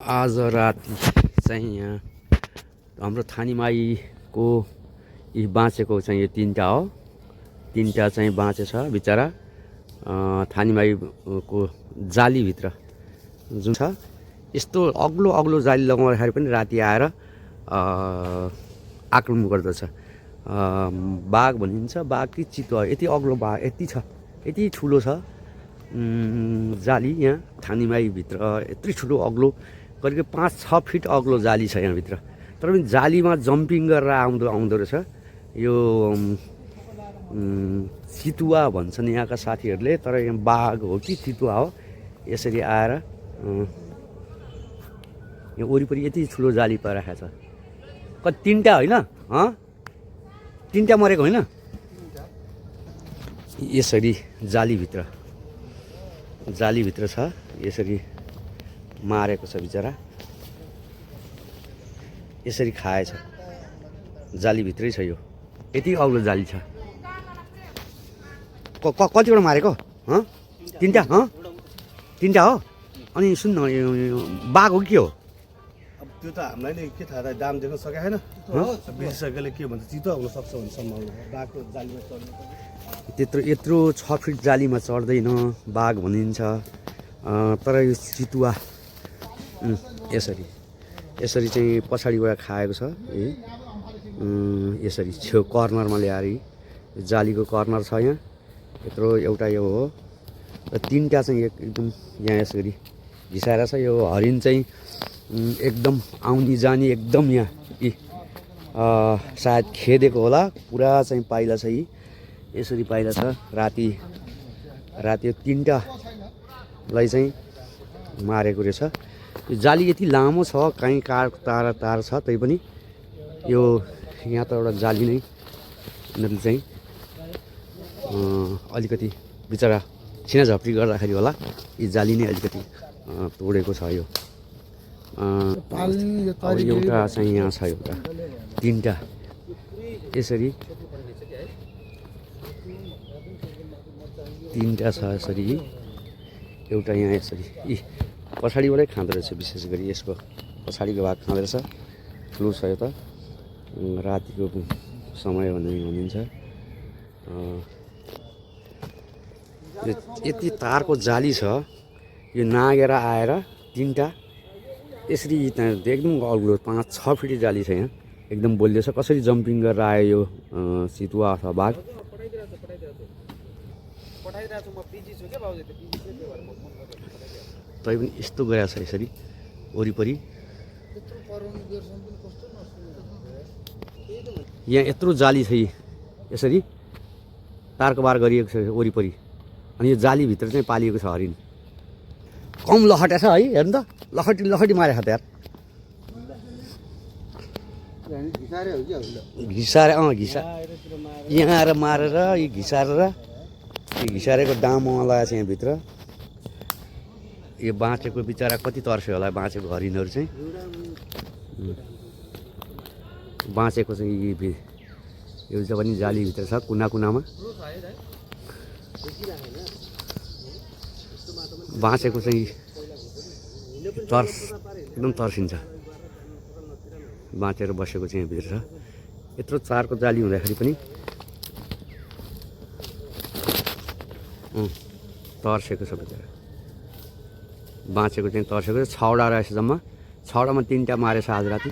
आज राति चाहिँ यहाँ हाम्रो थानीमाईको यी बाँचेको चाहिँ यो तीनटा हो। तीनटा चाहिँ बाँचेछ बिचरा थानीमाईको जालीभित्र जुन छ। यस्तो अग्लो अग्लो जाली लगाउँदाखेरि पनि राति आएर आक्रमण गर्दछ। बाघ भनिन्छ, बाघ कि चितुवा, यति अग्लो बाघ यति छ, यति ठुलो छ जाली यहाँ थानीमाईभित्र। यत्रो ठुलो अग्लो करिब 5-6 फिट अग्लो जाली छ यहाँभित्र। तर पनि जालीमा जम्पिङ गरेर आउँदो रहेछ यो चितुवा भन्छन् यहाँका साथीहरूले। तर यहाँ बाघ हो कि चितुवा हो, यसरी आएर यहाँ वरिपरि यति ठुलो जाली पाइरहेको छ। कति तीनटा होइन, तीनटा मरेको होइन, यसरी जालीभित्र छ, यसरी मारेको छ बिचरा, यसरी खाएछ। जालीभित्रै छ यो, यति अग्लो जाली छ। कतिवटा मारेको? तीनटा? तीनटा हो। अनि सुन्न, बाघ हो कि हो? अब त्यो त हामीलाई नै के थाहा, दाम देख्न सकेको छैन। विशेषज्ञले के भन्छ, चितुवा हुन सक्छ भन्ने सम्भावना छ बाघको जालीमा चढ्नु। यत्रो 6 फिट जालीमा चढ्दैन बाघ भनिन्छ। तर यो चितुवा यसरी चाहिँ पछाडिबाट खाएको छ। यसरी छेउ कर्नरमा ल्याएर जालीको कर्नर छ यहाँ, यत्रो एउटा यो हो। र तीनटा चाहिँ एकदम यहाँ यसरी घिसाएर छ। यो हरिण चाहिँ एकदम आउने जाने एकदम यहाँ सायद खेदेको होला, पुरा चाहिँ पाइला छ। यसरी पाइला छ। राति यो तीनटालाई चाहिँ मारेको रहेछ। यो जाली यति लामो छ, कहीँ तार छ, तै पनि यो यहाँ त एउटा जाली नै यिनीहरूले चाहिँ अलिकति बिचरा छिनाझपटी गर्दाखेरि होला यी जाली नै अलिकति तोडेको छ। यो एउटा चाहिँ यहाँ छ, एउटा तीनटा यसरी तीनटा छ। यसरी एउटा यहाँ यसरी पछाडिबाटै खाँदो रहेछ, विशेष गरी यसको पछाडिको भाग खाँदो रहेछ। ठुलो छ यो त, रातिको समय भनिन्छ। यति तारको जाली छ, यो नागेर आएर तीनटा यसरी एकदम अग्लो 5-6 फिट जाली छ यहाँ, एकदम बलियो छ। कसरी जम्पिङ गरेर आयो यो चितुवा अथवा बाघ। तै पनि यस्तो गएको छ यसरी वरिपरि। यहाँ यत्रो जाली छ, यसरी तारको बार गरिएको छ वरिपरि। अनि यो जालीभित्र चाहिँ पालिएको छ हरिण। कम लखटे छ है, हेर्नु त, लखटी मारेको त यार। घिसारे यहाँ आएर मारेर यो घिसारेको डाममा लगाएको छ यहाँभित्र। यो बाँचेको बिचरा कति तर्स्यो होला, बाँचेको हरिणहरू चाहिँ बाँचेको चाहिँ यो चाहिँ पनि जालीभित्र छ, कुनामा बाँचेको चाहिँ एकदम तर्सिन्छ। बाँचेर बसेको चाहिँ यहाँभित्र छ। यत्रो चारको जाली हुँदाखेरि पनि तर्सेको छ बिचरा। बाँचेको चाहिँ तर्सेको छ। 6वटा रहेछ जम्मा, 6वटामा 3टा मारेछ आज राति।